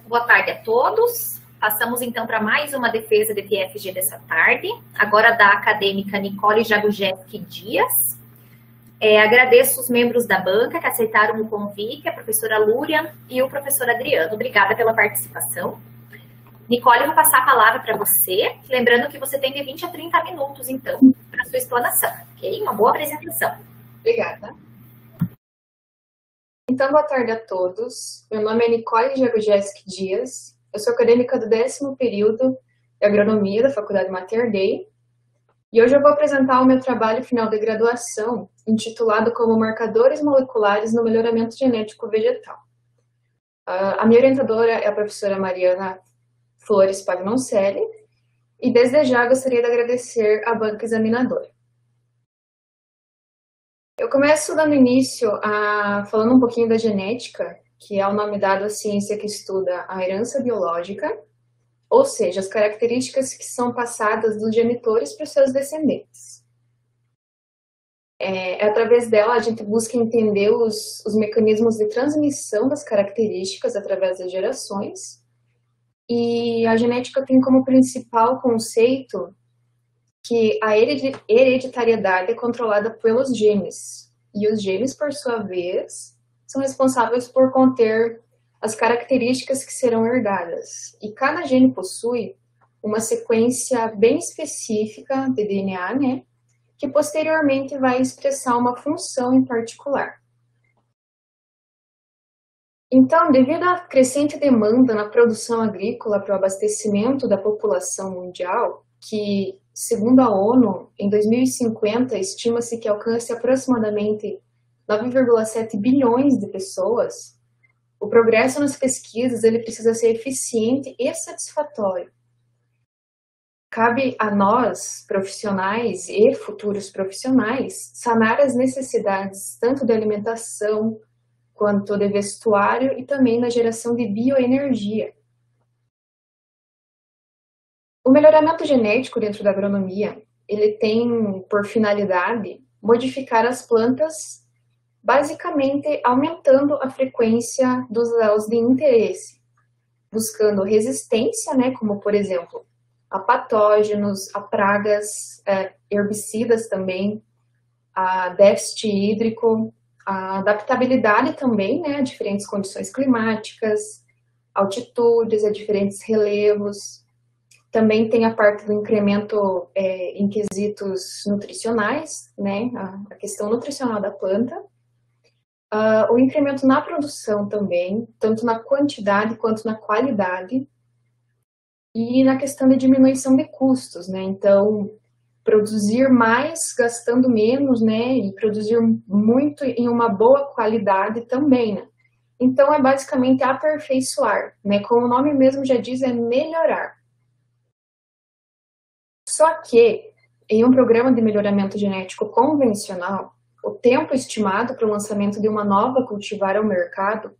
Boa tarde a todos. Passamos então para mais uma defesa de TFG dessa tarde, agora da acadêmica Nicole Jagujeski Dias. Agradeço os membros da banca que aceitaram o convite, a professora Lúria e o professor Adriano. Obrigada pela participação. Nicole, eu vou passar a palavra para você, lembrando que você tem de 20 a 30 minutos, então, para a sua explanação, ok? Uma boa apresentação. Obrigada. Então, boa tarde a todos. Meu nome é Nicole Jagujeski Dias. Eu sou acadêmica do 10º período de Agronomia da Faculdade Mater Dei. E hoje eu vou apresentar o meu trabalho final de graduação, intitulado como Marcadores Moleculares no Melhoramento Genético Vegetal. A minha orientadora é a professora Mariana Flores Pagnoncelli. E desde já gostaria de agradecer à banca examinadora. Eu começo dando início falando um pouquinho da genética, que é o nome dado à ciência que estuda a herança biológica, ou seja, as características que são passadas dos genitores para os seus descendentes. Através dela, a gente busca entender os mecanismos de transmissão das características através das gerações, e a genética tem como principal conceito que a hereditariedade é controlada pelos genes, e os genes, por sua vez, são responsáveis por conter as características que serão herdadas. E cada gene possui uma sequência bem específica de DNA, né, que posteriormente vai expressar uma função em particular. Então, devido à crescente demanda na produção agrícola para o abastecimento da população mundial, que, segundo a ONU, em 2050, estima-se que alcance aproximadamente 9,7 bilhões de pessoas, o progresso nas pesquisas ele precisa ser eficiente e satisfatório. Cabe a nós, profissionais e futuros profissionais, sanar as necessidades tanto de alimentação quanto de vestuário e também na geração de bioenergia. O melhoramento genético dentro da agronomia, ele tem por finalidade modificar as plantas, basicamente aumentando a frequência dos alvos de interesse, buscando resistência, né, como por exemplo, a patógenos, a pragas, herbicidas também, a déficit hídrico, a adaptabilidade também, né, a diferentes condições climáticas, altitudes, a diferentes relevos. Também tem a parte do incremento em quesitos nutricionais, né, a questão nutricional da planta. O incremento na produção também, tanto na quantidade quanto na qualidade. E na questão de diminuição de custos, né, então produzir mais gastando menos, né, e produzir muito em uma boa qualidade também, né. Então, é basicamente aperfeiçoar, né? Como o nome mesmo já diz, é melhorar. Só que, em um programa de melhoramento genético convencional, o tempo estimado para o lançamento de uma nova cultivar ao mercado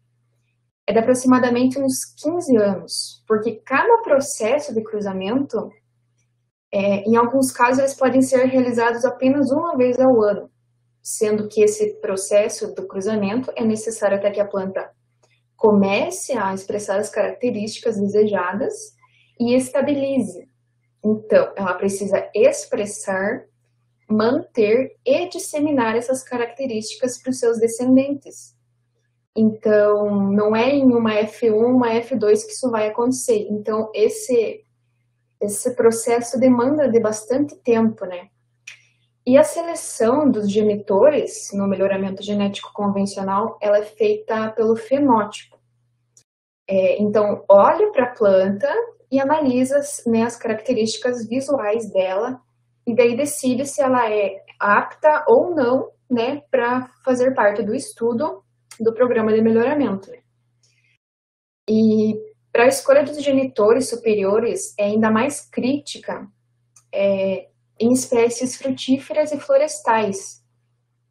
é de aproximadamente uns 15 anos, porque cada processo de cruzamento, em alguns casos, eles podem ser realizados apenas uma vez ao ano, sendo que esse processo do cruzamento é necessário até que a planta comece a expressar as características desejadas e estabilize. Então, ela precisa expressar, manter e disseminar essas características para os seus descendentes. Então, não é em uma F1, uma F2 que isso vai acontecer. Então, esse processo demanda de bastante tempo, né? E a seleção dos genitores no melhoramento genético convencional, ela é feita pelo fenótipo. Então, olha para a planta e analisa, né, as características visuais dela e daí decide se ela é apta ou não, né, para fazer parte do estudo do programa de melhoramento. E para a escolha dos genitores superiores é ainda mais crítica em espécies frutíferas e florestais,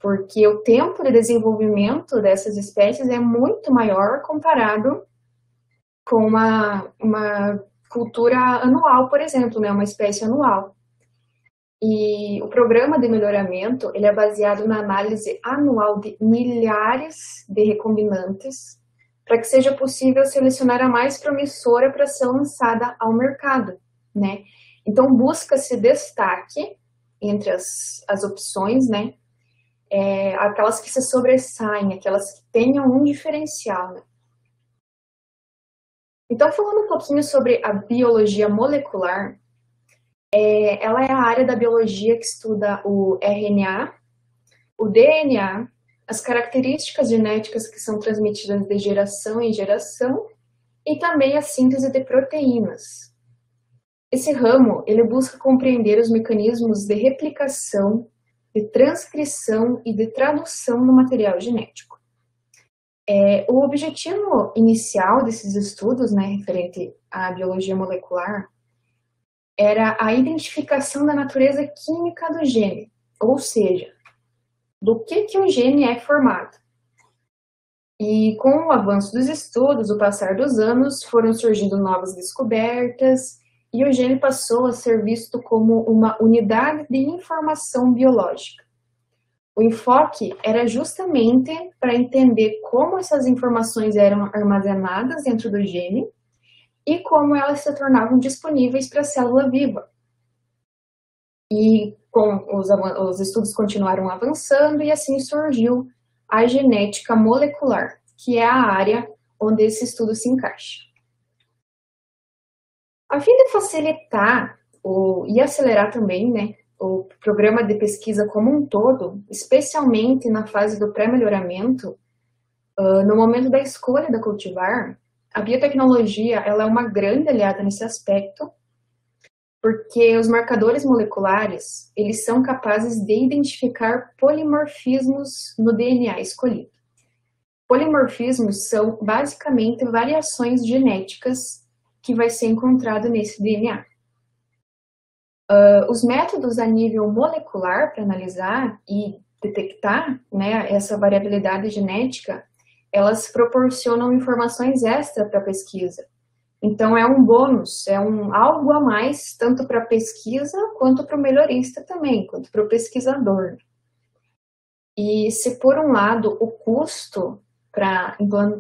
porque o tempo de desenvolvimento dessas espécies é muito maior comparado com uma cultura anual, por exemplo, né, uma espécie anual. E o programa de melhoramento, ele é baseado na análise anual de milhares de recombinantes para que seja possível selecionar a mais promissora para ser lançada ao mercado, né? Então, busca-se destaque entre as opções, né? Aquelas que se sobressaem, aquelas que tenham um diferencial, né? Então, falando um pouquinho sobre a biologia molecular, ela é a área da biologia que estuda o RNA, o DNA, as características genéticas que são transmitidas de geração em geração e também a síntese de proteínas. Esse ramo, ele busca compreender os mecanismos de replicação, de transcrição e de tradução do material genético. O objetivo inicial desses estudos, né, referente à biologia molecular, era a identificação da natureza química do gene, ou seja, do que o gene é formado. E com o avanço dos estudos, o passar dos anos, foram surgindo novas descobertas e o gene passou a ser visto como uma unidade de informação biológica. O enfoque era justamente para entender como essas informações eram armazenadas dentro do gene e como elas se tornavam disponíveis para a célula viva. E os estudos continuaram avançando e assim surgiu a genética molecular, que é a área onde esse estudo se encaixa. A fim de facilitar e acelerar também, né, o programa de pesquisa como um todo, especialmente na fase do pré-melhoramento, no momento da escolha da cultivar, a biotecnologia ela é uma grande aliada nesse aspecto, porque os marcadores moleculares, eles são capazes de identificar polimorfismos no DNA escolhido. Polimorfismos são basicamente variações genéticas que vai ser encontrado nesse DNA. Os métodos a nível molecular para analisar e detectar, né, essa variabilidade genética, elas proporcionam informações extra para a pesquisa. Então, é um bônus, algo a mais, tanto para a pesquisa, quanto para o melhorista também, quanto para o pesquisador. E se, por um lado, o custo para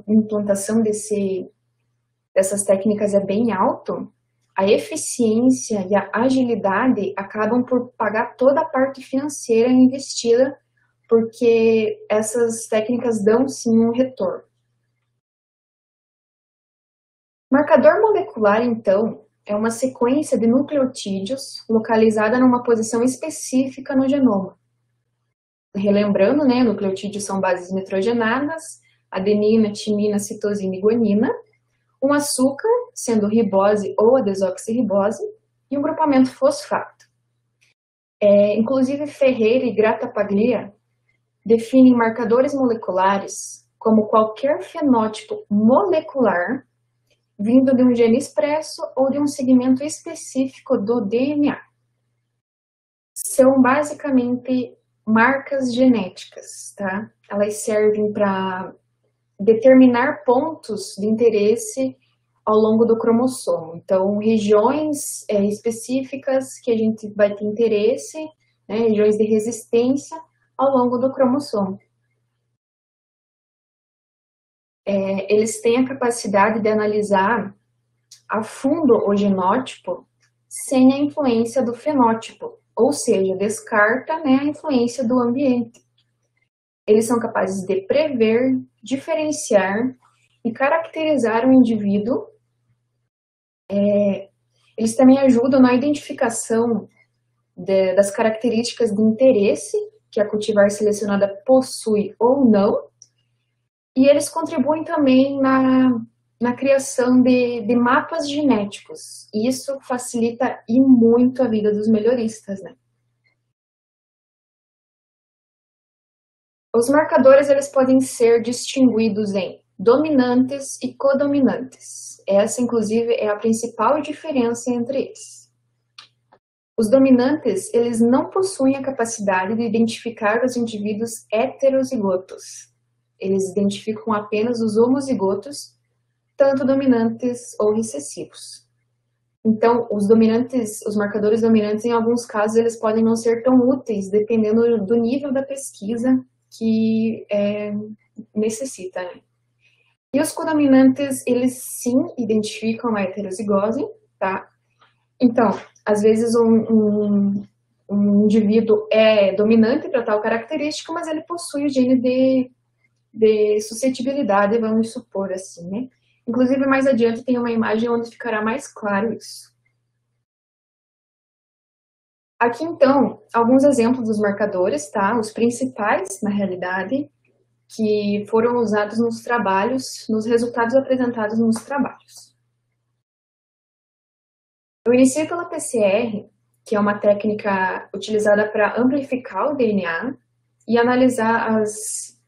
implantação dessas técnicas é bem alto, a eficiência e a agilidade acabam por pagar toda a parte financeira investida, porque essas técnicas dão, sim, um retorno. Marcador molecular, então, é uma sequência de nucleotídeos localizada numa posição específica no genoma. Relembrando, né, nucleotídeos são bases nitrogenadas, adenina, timina, citosina e guanina, um açúcar, sendo ribose ou a desoxirribose, e um grupamento fosfato. Inclusive, Ferreira e Grattapaglia definem marcadores moleculares como qualquer fenótipo molecular vindo de um gene expresso ou de um segmento específico do DNA. São basicamente marcas genéticas, tá? Elas servem para determinar pontos de interesse ao longo do cromossomo. Então, regiões específicas que a gente vai ter interesse, né, regiões de resistência ao longo do cromossomo. Eles têm a capacidade de analisar a fundo o genótipo sem a influência do fenótipo, ou seja, descarta, né, a influência do ambiente. Eles são capazes de prever, diferenciar e caracterizar um indivíduo. Eles também ajudam na identificação das características de interesse que a cultivar selecionada possui ou não, e eles contribuem também na criação de mapas genéticos. E isso facilita e muito a vida dos melhoristas, né? Os marcadores eles podem ser distinguidos em dominantes e codominantes. Essa, inclusive, é a principal diferença entre eles. Os dominantes, eles não possuem a capacidade de identificar os indivíduos heterozigotos. Eles identificam apenas os homozigotos, tanto dominantes ou recessivos. Então, os marcadores dominantes, em alguns casos, eles podem não ser tão úteis, dependendo do nível da pesquisa que necessita, né? E os codominantes, eles sim identificam a heterozigose, tá? Então, às vezes um indivíduo é dominante para tal característica, mas ele possui o gene de suscetibilidade, vamos supor assim, né? Inclusive, mais adiante tem uma imagem onde ficará mais claro isso. Aqui, então, alguns exemplos dos marcadores, tá? Os principais, na realidade, que foram usados nos trabalhos, nos resultados apresentados nos trabalhos. Eu iniciei pela PCR, que é uma técnica utilizada para amplificar o DNA e analisar as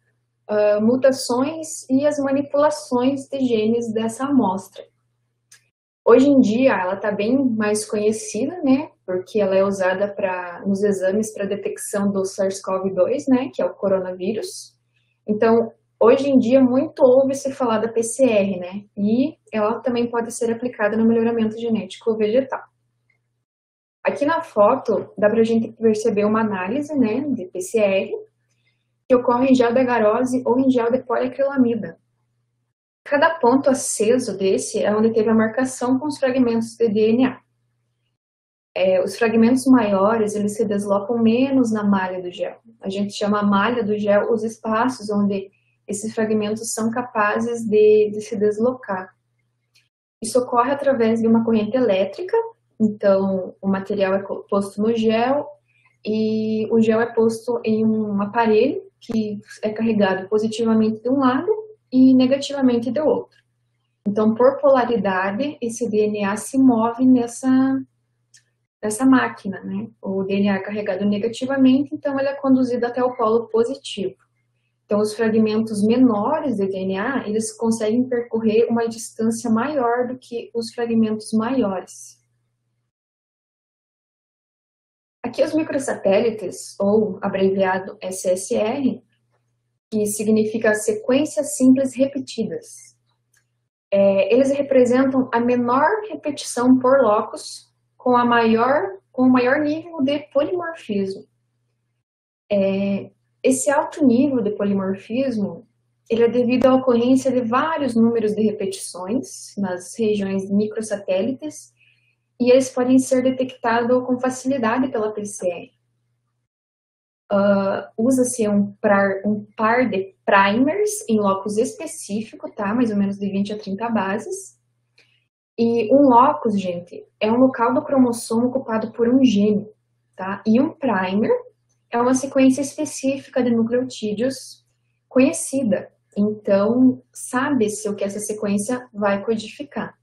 mutações e as manipulações de genes dessa amostra. Hoje em dia, ela está bem mais conhecida, né? Porque ela é usada nos exames para detecção do SARS-CoV-2, né? Que é o coronavírus. Então, hoje em dia, muito ouve-se falar da PCR, né? E ela também pode ser aplicada no melhoramento genético vegetal. Aqui na foto, dá para a gente perceber uma análise, né? De PCR, que ocorre em gel de agarose ou em gel de poliacrilamida. Cada ponto aceso desse é onde teve a marcação com os fragmentos de DNA. Os fragmentos maiores, eles se deslocam menos na malha do gel. A gente chama a malha do gel os espaços onde esses fragmentos são capazes de se deslocar. Isso ocorre através de uma corrente elétrica, então o material é posto no gel e o gel é posto em um aparelho que é carregado positivamente de um lado e negativamente do outro. Então, por polaridade, esse DNA se move nessa máquina, né? O DNA é carregado negativamente, então ele é conduzido até o polo positivo. Então, os fragmentos menores de DNA, eles conseguem percorrer uma distância maior do que os fragmentos maiores. Aqui os microsatélites, ou abreviado SSR, que significa sequências simples repetidas. Eles representam a menor repetição por locus com o maior nível de polimorfismo. Esse alto nível de polimorfismo ele é devido à ocorrência de vários números de repetições nas regiões de microsatélites e eles podem ser detectados com facilidade pela PCR. Usa-se um par de primers em locus específico, tá? Mais ou menos de 20 a 30 bases. E um locus, gente, é um local do cromossomo ocupado por um gene, tá? E um primer é uma sequência específica de nucleotídeos conhecida. Então, sabe-se o que essa sequência vai codificar.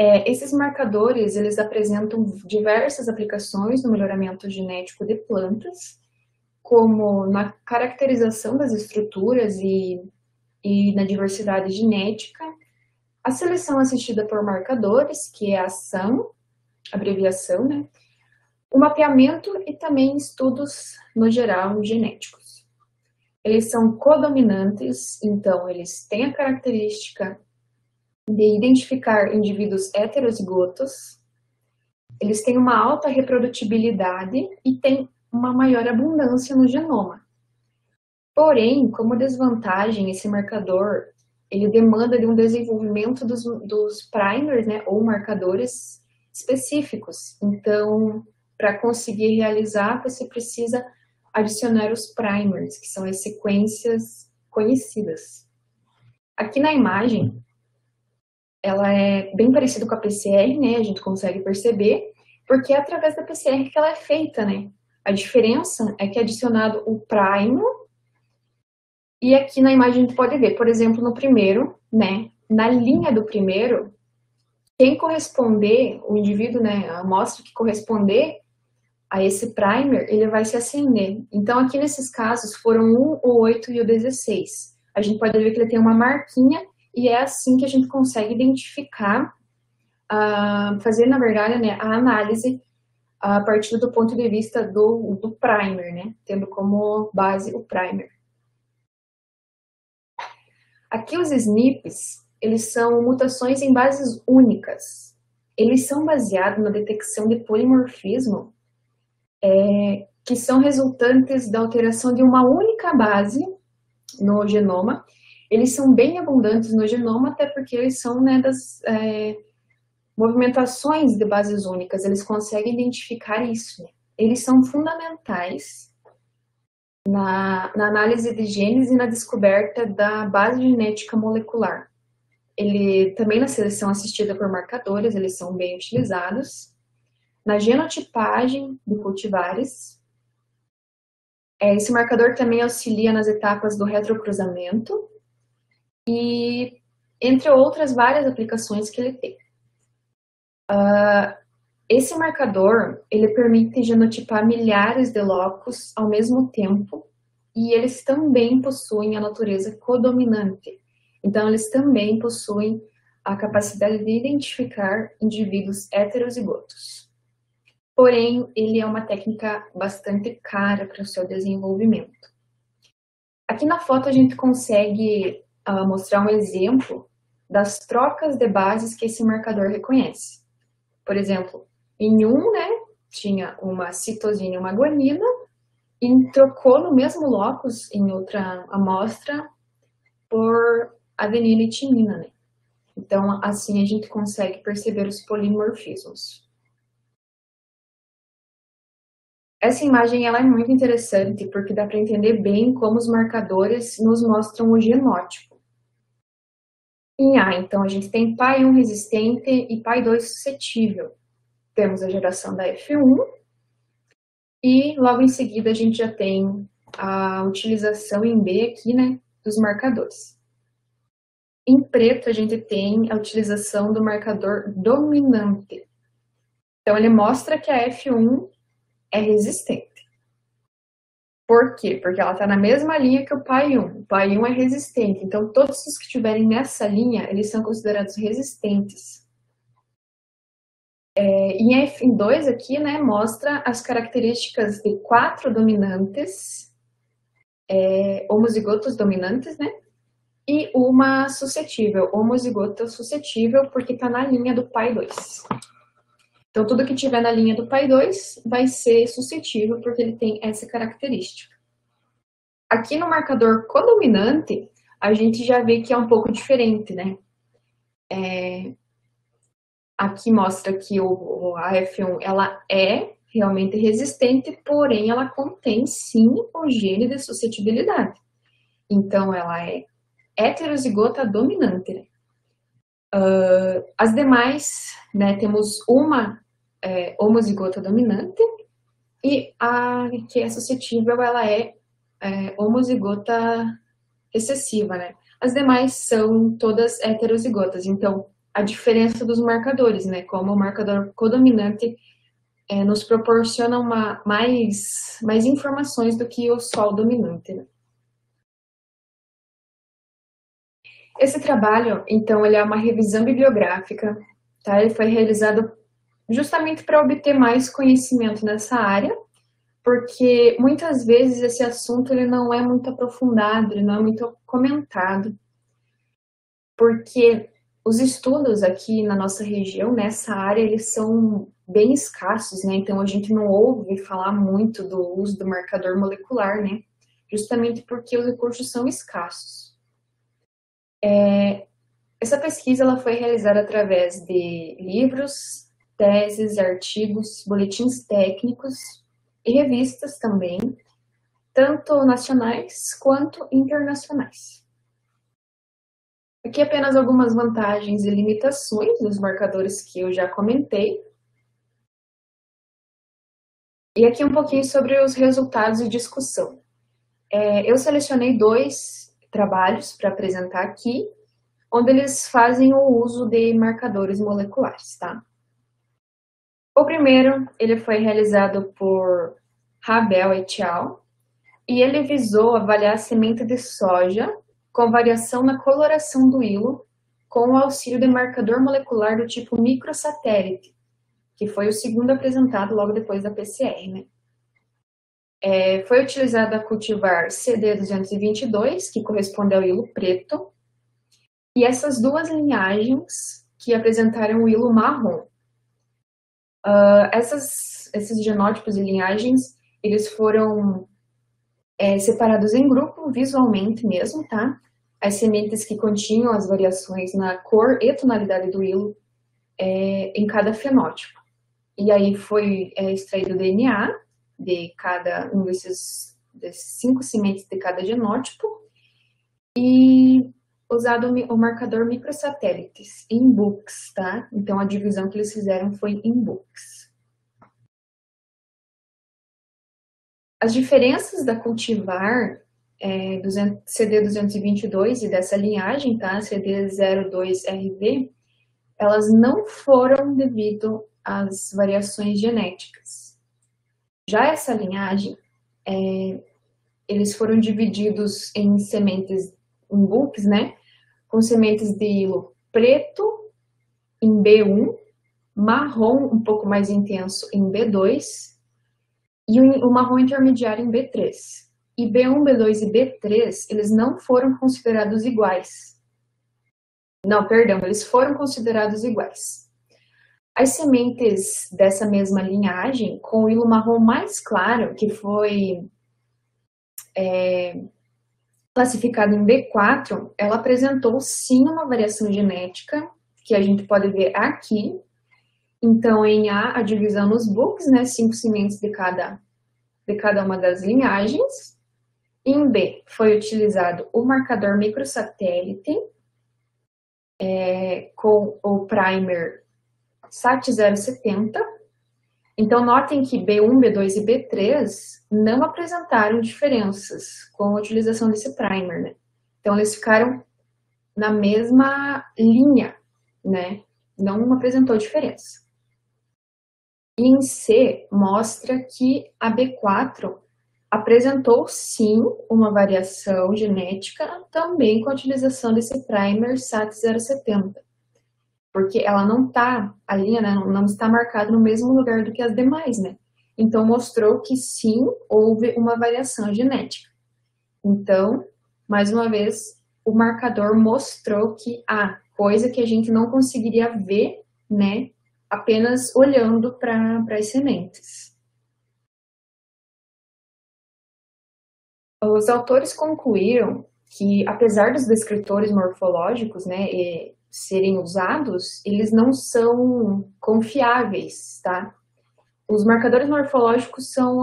Esses marcadores, eles apresentam diversas aplicações no melhoramento genético de plantas, como na caracterização das estruturas e na diversidade genética, a seleção assistida por marcadores, que é a SAM, abreviação, né? O mapeamento e também estudos, no geral, genéticos. Eles são codominantes, então eles têm a característica de identificar indivíduos heterozigotos, eles têm uma alta reprodutibilidade e têm uma maior abundância no genoma. Porém, como desvantagem, esse marcador ele demanda de um desenvolvimento dos primers, né, ou marcadores específicos. Então, para conseguir realizar, você precisa adicionar os primers, que são as sequências conhecidas. Aqui na imagem, ela é bem parecida com a PCR, né? A gente consegue perceber, porque é através da PCR que ela é feita, né? A diferença é que é adicionado o primer, e aqui na imagem a gente pode ver, por exemplo, no primeiro, né? Na linha do primeiro, quem corresponder, o indivíduo, né? A amostra que corresponder a esse primer, ele vai se acender. Então, aqui nesses casos, foram 1, o 8 e o 16. A gente pode ver que ele tem uma marquinha, e é assim que a gente consegue identificar, fazer, na verdade, né, a análise a partir do ponto de vista do primer, né? Tendo como base o primer. Aqui os SNPs, eles são mutações em bases únicas. Eles são baseados na detecção de polimorfismo, que são resultantes da alteração de uma única base no genoma. Eles são bem abundantes no genoma, até porque eles são, né, das movimentações de bases únicas, eles conseguem identificar isso, né? Eles são fundamentais na análise de genes e na descoberta da base genética molecular. Ele também na seleção assistida por marcadores, eles são bem utilizados. Na genotipagem de cultivares, esse marcador também auxilia nas etapas do retrocruzamento e entre outras várias aplicações que ele tem. Esse marcador, ele permite genotipar milhares de locos ao mesmo tempo e eles também possuem a natureza codominante. Então, eles também possuem a capacidade de identificar indivíduos heterozigotos. Porém, ele é uma técnica bastante cara para o seu desenvolvimento. Aqui na foto a gente consegue mostrar um exemplo das trocas de bases que esse marcador reconhece. Por exemplo, em um, né, tinha uma citosina e uma guanina, e trocou no mesmo locus, em outra amostra, por adenina e timina, né? Então, assim a gente consegue perceber os polimorfismos. Essa imagem ela é muito interessante, porque dá para entender bem como os marcadores nos mostram o genótipo. Em A, então, a gente tem pai 1 resistente e pai 2 suscetível. Temos a geração da F1 e logo em seguida a gente já tem a utilização em B aqui, né, dos marcadores. Em preto a gente tem a utilização do marcador dominante. Então ele mostra que a F1 é resistente. Por quê? Porque ela está na mesma linha que o pai 1. O pai 1 é resistente, então todos os que estiverem nessa linha, eles são considerados resistentes. Em F2 aqui, né, mostra as características de 4 dominantes, homozigotos dominantes, né, e uma suscetível, homozigota suscetível, porque está na linha do pai 2. Então, tudo que tiver na linha do pai 2 vai ser suscetível, porque ele tem essa característica. Aqui no marcador codominante, a gente já vê que é um pouco diferente, né? Aqui mostra que a F1 ela é realmente resistente, porém ela contém sim o gene de suscetibilidade. Então, ela é heterozigota dominante, né? As demais, né, temos uma homozigota dominante e a que é suscetível, ela é homozigota recessiva, né? As demais são todas heterozigotas. Então, a diferença dos marcadores, né? Como o marcador codominante nos proporciona mais informações do que o Sol dominante, né? Esse trabalho, então, ele é uma revisão bibliográfica, tá? Ele foi realizado justamente para obter mais conhecimento nessa área, porque muitas vezes esse assunto ele não é muito aprofundado, ele não é muito comentado, porque os estudos aqui na nossa região, nessa área, eles são bem escassos, né? Então a gente não ouve falar muito do uso do marcador molecular, né? Justamente porque os recursos são escassos. Essa pesquisa ela foi realizada através de livros, teses, artigos, boletins técnicos e revistas também, tanto nacionais quanto internacionais. Aqui apenas algumas vantagens e limitações dos marcadores que eu já comentei. E aqui um pouquinho sobre os resultados de discussão. Eu selecionei 2 trabalhos para apresentar aqui, onde eles fazem o uso de marcadores moleculares, tá? O primeiro, ele foi realizado por Rabel et al. E ele visou avaliar a semente de soja com variação na coloração do hilo com o auxílio de marcador molecular do tipo microsatélite, que foi o segundo apresentado logo depois da PCR, né? Foi utilizado a cultivar CD222, que corresponde ao hilo preto, e essas 2 linhagens que apresentaram o hilo marrom. Esses genótipos e linhagens, eles foram separados em grupo, visualmente mesmo, tá? As sementes que continham as variações na cor e tonalidade do hilo em cada fenótipo. E aí foi extraído o DNA de cada um desses 5 sementes de cada genótipo e usado o marcador microsatélites em books, tá? Então a divisão que eles fizeram foi em books. As diferenças da cultivar CD222 e dessa linhagem, tá? CD02RV, elas não foram devido às variações genéticas. Já essa linhagem, eles foram divididos em sementes, em bulks, né? Com sementes de hilo preto em B1, marrom um pouco mais intenso em B2 e o marrom intermediário em B3. E B1, B2 e B3, eles não foram considerados iguais. Não, perdão, eles foram considerados iguais. As sementes dessa mesma linhagem, com o hilo marrom mais claro, que foi classificado em B4, ela apresentou sim uma variação genética, que a gente pode ver aqui. Então, em A divisão nos books, né, 5 sementes de cada uma das linhagens. Em B, foi utilizado o marcador microsatélite, com o primer SAT070. Então, notem que B1, B2 e B3 não apresentaram diferenças com a utilização desse primer, né? Então, eles ficaram na mesma linha, né? Não apresentou diferença. E em C, mostra que a B4 apresentou, sim, uma variação genética, também com a utilização desse primer SAT070. Porque ela não está, a linha, né, não está marcada no mesmo lugar do que as demais, né? Então, mostrou que sim, houve uma variação genética. Então, mais uma vez, o marcador mostrou que há coisa que a gente não conseguiria ver, né, apenas olhando para as sementes. Os autores concluíram que, apesar dos descritores morfológicos, né, serem usados, eles não são confiáveis, tá? Os marcadores morfológicos são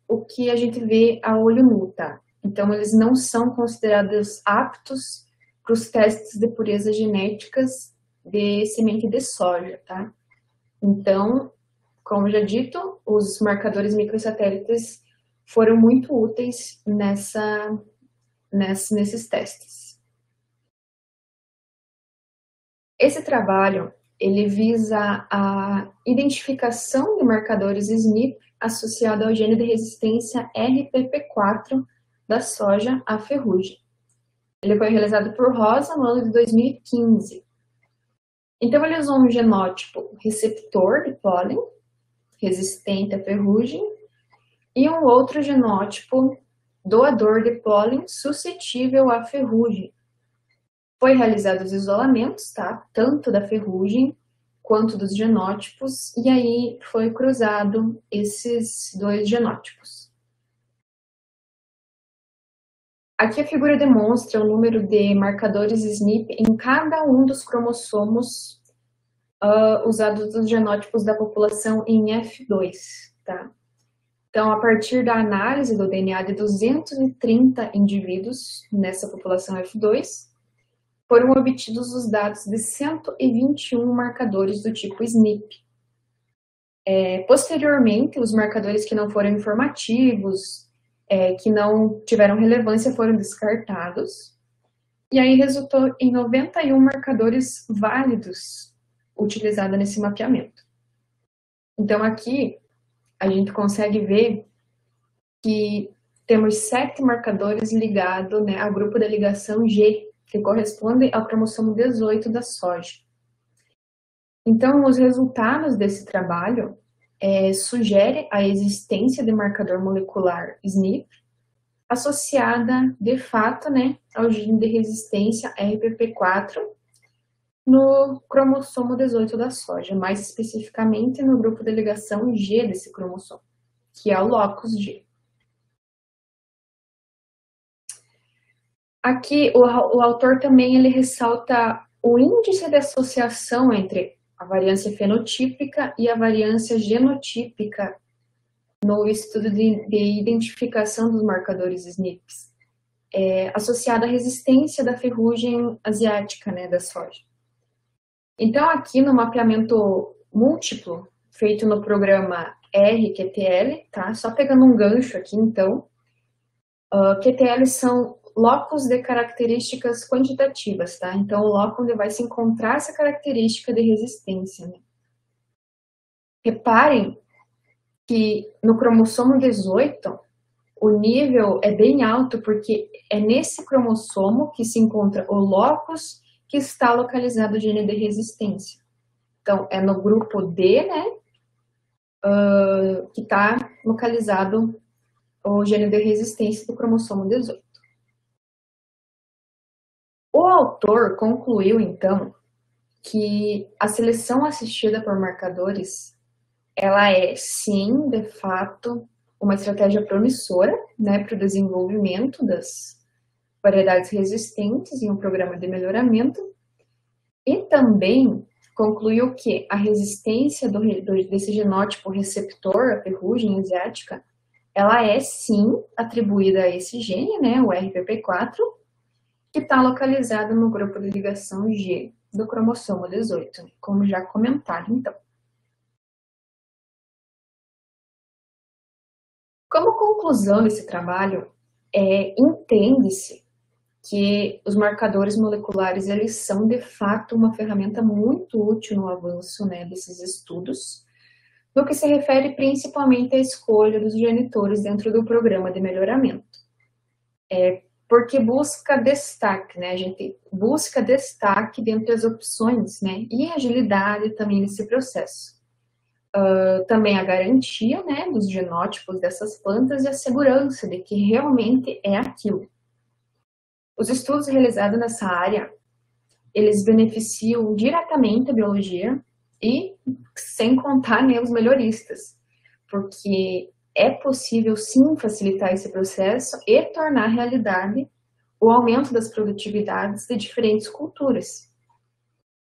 o que a gente vê a olho nu, tá? Então, eles não são considerados aptos para os testes de pureza genéticas de semente de soja, tá? Então, como já dito, os marcadores microsatélites foram muito úteis nesses testes. Esse trabalho, ele visa a identificação de marcadores SNP associado ao gene de resistência RPP4 da soja à ferrugem. Ele foi realizado por Rosa no ano de 2015. Então, ele usou um genótipo receptor de pólen, resistente à ferrugem, e um outro genótipo doador de pólen suscetível à ferrugem. Foi realizado os isolamentos, tá? Tanto da ferrugem quanto dos genótipos, e aí foi cruzado esses dois genótipos. Aqui a figura demonstra o número de marcadores SNP em cada um dos cromossomos usados dos genótipos da população em F2, tá? Então, a partir da análise do DNA de 230 indivíduos nessa população F2, foram obtidos os dados de 121 marcadores do tipo SNP. Posteriormente, os marcadores que não foram informativos, que não tiveram relevância, foram descartados, e aí resultou em 91 marcadores válidos utilizados nesse mapeamento. Então, aqui, a gente consegue ver que temos 7 marcadores ligados, né, ao grupo da ligação G, que corresponde ao cromossomo 18 da soja. Então, os resultados desse trabalho sugerem a existência de marcador molecular SNP associada, de fato, né, ao gene de resistência RPP4 no cromossomo 18 da soja, mais especificamente no grupo de ligação G desse cromossomo, que é o locus G. Aqui, o autor também ele ressalta o índice de associação entre a variância fenotípica e a variância genotípica no estudo de identificação dos marcadores SNPs, associado à resistência da ferrugem asiática, né, da soja. Então, aqui no mapeamento múltiplo, feito no programa R-QTL, tá? Só pegando um gancho aqui, então, QTL são locus de características quantitativas, tá? Então, o loco onde vai se encontrar essa característica de resistência, né? Reparem que no cromossomo 18, o nível é bem alto, porque é nesse cromossomo que se encontra o locus que está localizado o gene de resistência. Então, é no grupo D, né, que está localizado o gene de resistência do cromossomo 18. O autor concluiu, então, que a seleção assistida por marcadores, ela é, sim, de fato, uma estratégia promissora, né, para o desenvolvimento das variedades resistentes em um programa de melhoramento, e também concluiu que a resistência desse genótipo receptor, a ferrugem asiática, ela é, sim, atribuída a esse gene, né, o RPP4, que está localizado no grupo de ligação G do cromossomo 18, como já comentado, então. Como conclusão desse trabalho, entende-se que os marcadores moleculares, eles são, de fato, uma ferramenta muito útil no avanço, né, desses estudos, no que se refere principalmente à escolha dos genitores dentro do programa de melhoramento. Porque busca destaque, né, a gente busca destaque dentre as opções, né, e agilidade também nesse processo. Também a garantia, né, dos genótipos dessas plantas e a segurança de que realmente é aquilo. Os estudos realizados nessa área, eles beneficiam diretamente a biologia e sem contar, né, os melhoristas, porque é possível sim facilitar esse processo e tornar realidade o aumento das produtividades de diferentes culturas.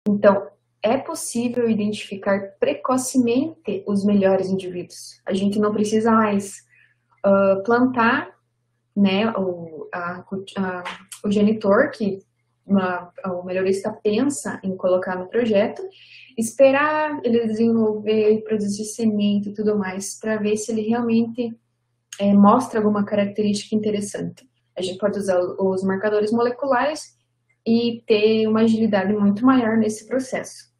Então, é possível identificar precocemente os melhores indivíduos. A gente não precisa mais plantar, né, o genitor que o melhorista pensa em colocar no projeto, esperar ele desenvolver, produzir semente e tudo mais, para ver se ele realmente mostra alguma característica interessante. A gente pode usar os marcadores moleculares e ter uma agilidade muito maior nesse processo.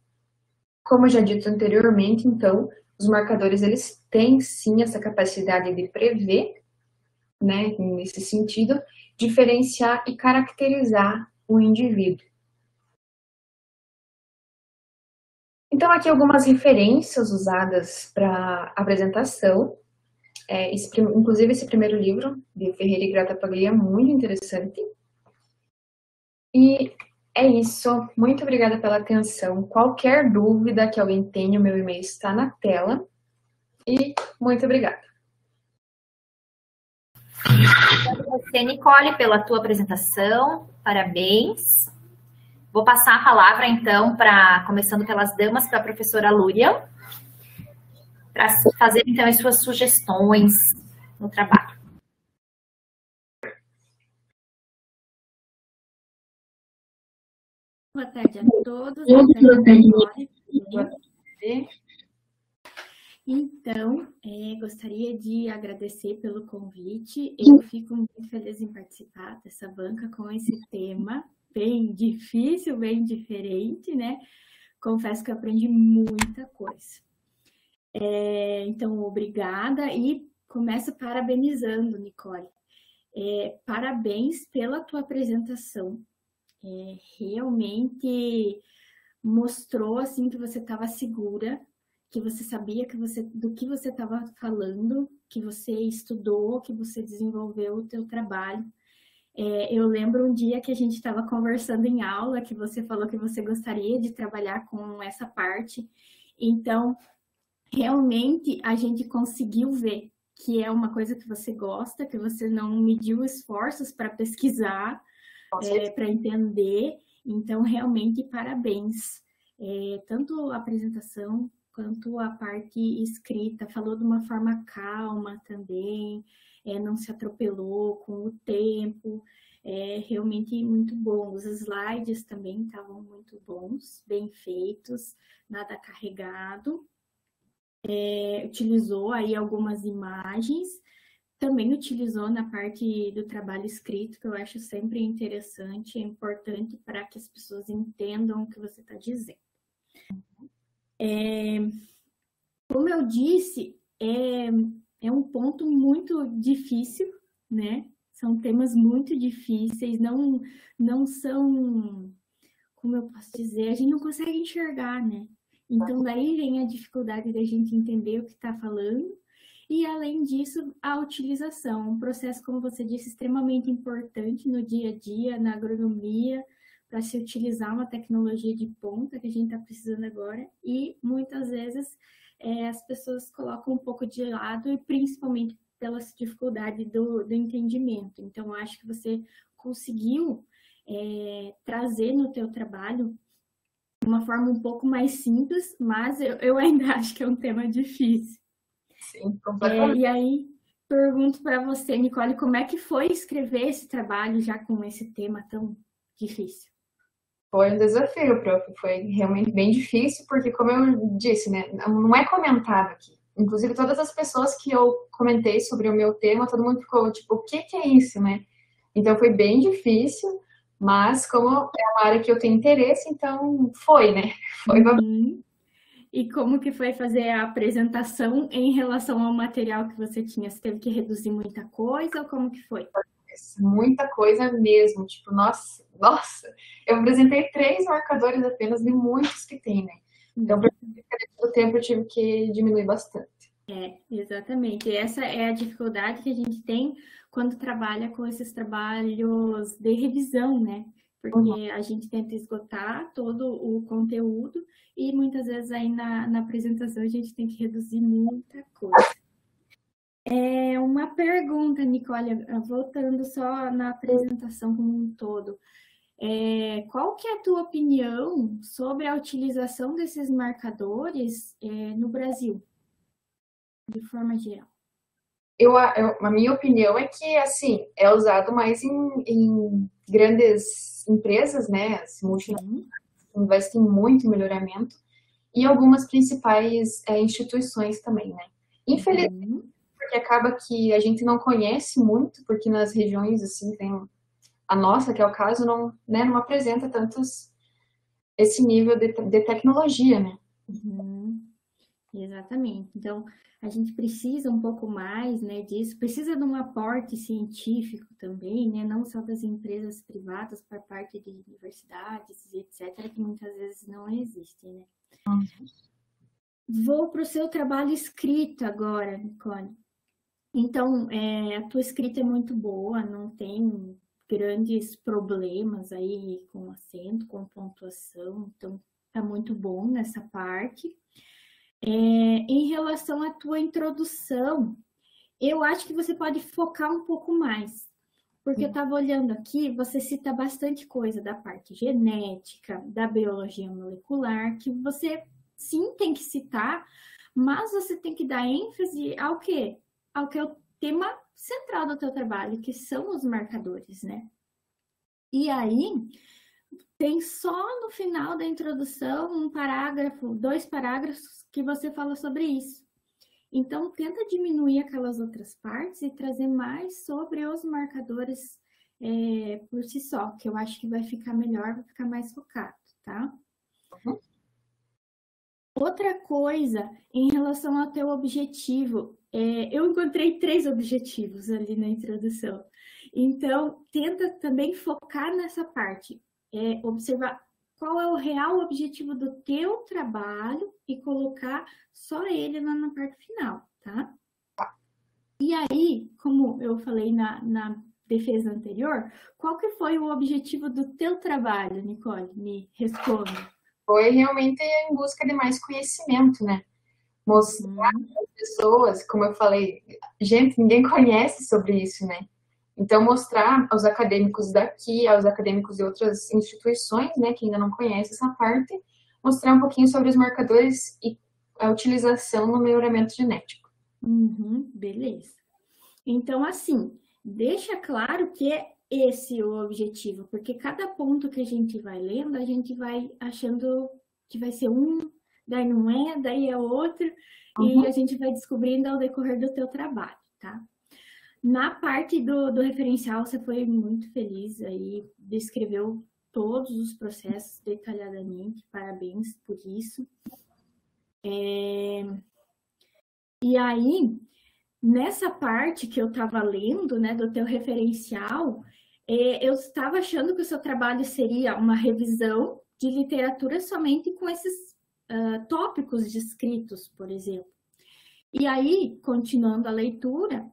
Como eu já dito anteriormente, então, os marcadores, eles têm sim essa capacidade de prever, né, nesse sentido, diferenciar e caracterizar o indivíduo. Então, aqui algumas referências usadas para apresentação. Inclusive, esse primeiro livro, de Ferreira e Grattapaglia, é muito interessante. E é isso. Muito obrigada pela atenção. Qualquer dúvida que alguém tenha, o meu e-mail está na tela. E muito obrigada. Obrigada a você, Nicole, pela tua apresentação. Parabéns. Vou passar a palavra, então, começando pelas damas, para a professora Lúria, para fazer, então, as suas sugestões no trabalho. Boa tarde a todos. Boa tarde, Nicole. Então, gostaria de agradecer pelo convite. Eu fico muito feliz em participar dessa banca com esse tema bem difícil, bem diferente, né? Confesso que eu aprendi muita coisa. Então, obrigada e começo parabenizando, Nicole. Parabéns pela tua apresentação. Realmente mostrou assim que você estava segura, que você sabia do que você estava falando, que você estudou, que você desenvolveu o teu trabalho. Eu lembro um dia que a gente estava conversando em aula, que você falou que você gostaria de trabalhar com essa parte. Então, realmente, a gente conseguiu ver que é uma coisa que você gosta, que você não mediu esforços para pesquisar, para entender. Então, realmente, parabéns. Tanto a apresentação quanto a parte escrita, falou de uma forma calma também, não se atropelou com o tempo, realmente muito bom. Os slides também estavam muito bons, bem feitos, nada carregado. Utilizou aí algumas imagens, também utilizou na parte do trabalho escrito, que eu acho sempre interessante, é importante para que as pessoas entendam o que você está dizendo. Como eu disse, é um ponto muito difícil, né? São temas muito difíceis, não são, como eu posso dizer, a gente não consegue enxergar, né? Então, daí vem a dificuldade da gente entender o que está falando. E, além disso, a utilização, um processo, como você disse, extremamente importante no dia a dia, na agronomia, para se utilizar uma tecnologia de ponta que a gente está precisando agora. E, muitas vezes, as pessoas colocam um pouco de lado, e principalmente pela dificuldade do entendimento. Então, acho que você conseguiu trazer no teu trabalho uma forma um pouco mais simples, mas eu ainda acho que é um tema difícil. Sim, completamente. E aí, pergunto para você, Nicole, como é que foi escrever esse trabalho já com esse tema tão difícil? Foi um desafio, prof. Foi realmente bem difícil, porque, como eu disse, né, não é comentado aqui. Inclusive, todas as pessoas que eu comentei sobre o meu tema, todo mundo ficou tipo, o que é isso, né? Então, foi bem difícil, mas como é uma área que eu tenho interesse, então foi, né? Foi. E como que foi fazer a apresentação em relação ao material que você tinha? Você teve que reduzir muita coisa ou como que foi? Muita coisa mesmo, tipo, nossa, eu apresentei 3 marcadores apenas de muitos que tem, né? Então, o tempo eu tive que diminuir bastante. Exatamente. Essa é a dificuldade que a gente tem quando trabalha com esses trabalhos de revisão, né? Porque a gente tenta esgotar todo o conteúdo e muitas vezes aí na apresentação a gente tem que reduzir muita coisa. Uma pergunta, Nicole, voltando só na apresentação como um todo. Qual que é a tua opinião sobre a utilização desses marcadores no Brasil, de forma geral? A minha opinião é que, assim, é usado mais em grandes empresas, né? As multinacionais investem muito em melhoramento e algumas principais instituições também, né? Infelizmente, porque acaba que a gente não conhece muito, porque nas regiões, assim, tem a nossa, que é o caso, não apresenta tantos esse nível de tecnologia, né? Uhum. Exatamente. Então, a gente precisa um pouco mais, né, disso, precisa de um aporte científico também, né, não só das empresas privadas, por parte de universidades e etc., que muitas vezes não existem, né. Vou para o seu trabalho escrito agora, Nicole. Então, a tua escrita é muito boa, não tem grandes problemas aí com acento, com pontuação, então tá muito bom nessa parte. Em relação à tua introdução, eu acho que você pode focar um pouco mais, porque eu estava olhando aqui, você cita bastante coisa da parte genética, da biologia molecular, que você sim tem que citar, mas você tem que dar ênfase ao quê? Ao que é o tema central do teu trabalho, que são os marcadores, né? E aí, tem só no final da introdução um parágrafo, 2 parágrafos que você fala sobre isso. Então, tenta diminuir aquelas outras partes e trazer mais sobre os marcadores por si só, que eu acho que vai ficar melhor, vai ficar mais focado, tá? Uhum. Outra coisa, em relação ao teu objetivo, eu encontrei 3 objetivos ali na introdução. Então, tenta também focar nessa parte, observar qual é o real objetivo do teu trabalho e colocar só ele lá na parte final, tá? E aí, como eu falei na defesa anterior, qual que foi o objetivo do teu trabalho, Nicole? Me responda. Foi realmente em busca de mais conhecimento, né? Mostrar às pessoas, como eu falei, gente, ninguém conhece sobre isso, né? Então, mostrar aos acadêmicos daqui, aos acadêmicos de outras instituições, né, que ainda não conhecem essa parte, mostrar um pouquinho sobre os marcadores e a utilização no melhoramento genético. Beleza. Então, assim, deixa claro que é esse o objetivo, porque cada ponto que a gente vai lendo, a gente vai achando que vai ser um, daí não é, daí é outro, e a gente vai descobrindo ao decorrer do teu trabalho, tá? Na parte do referencial, você foi muito feliz aí, descreveu todos os processos detalhadamente, parabéns por isso. E aí, nessa parte que eu estava lendo, né, do teu referencial, eu estava achando que o seu trabalho seria uma revisão de literatura somente com esses tópicos descritos, por exemplo. E aí, continuando a leitura,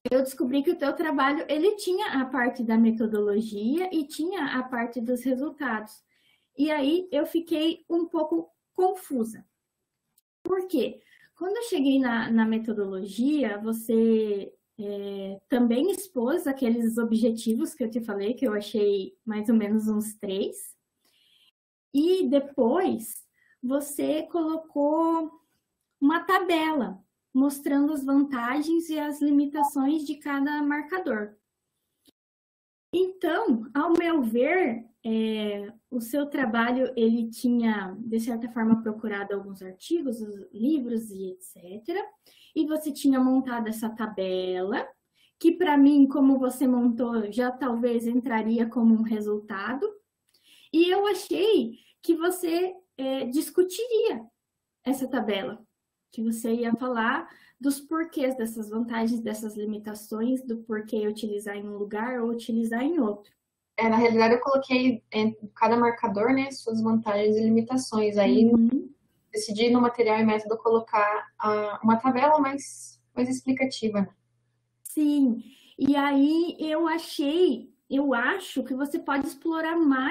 eu descobri que o teu trabalho, ele tinha a parte da metodologia e tinha a parte dos resultados. E aí, eu fiquei um pouco confusa. Por quê? Quando eu cheguei na metodologia, você também expôs aqueles objetivos que eu te falei, que eu achei mais ou menos uns 3. E depois, você colocou uma tabela mostrando as vantagens e as limitações de cada marcador. Então, ao meu ver, o seu trabalho, ele tinha, de certa forma, procurado alguns artigos, livros e etc. E você tinha montado essa tabela, que para mim, como você montou, já talvez entraria como um resultado. E eu achei que você discutiria essa tabela, que você ia falar dos porquês dessas vantagens, dessas limitações, do porquê utilizar em um lugar ou utilizar em outro. Na realidade, eu coloquei em cada marcador, né, suas vantagens e limitações. Aí, decidi no material e método colocar uma tabela mais explicativa, né? Sim, e aí eu acho que você pode explorar mais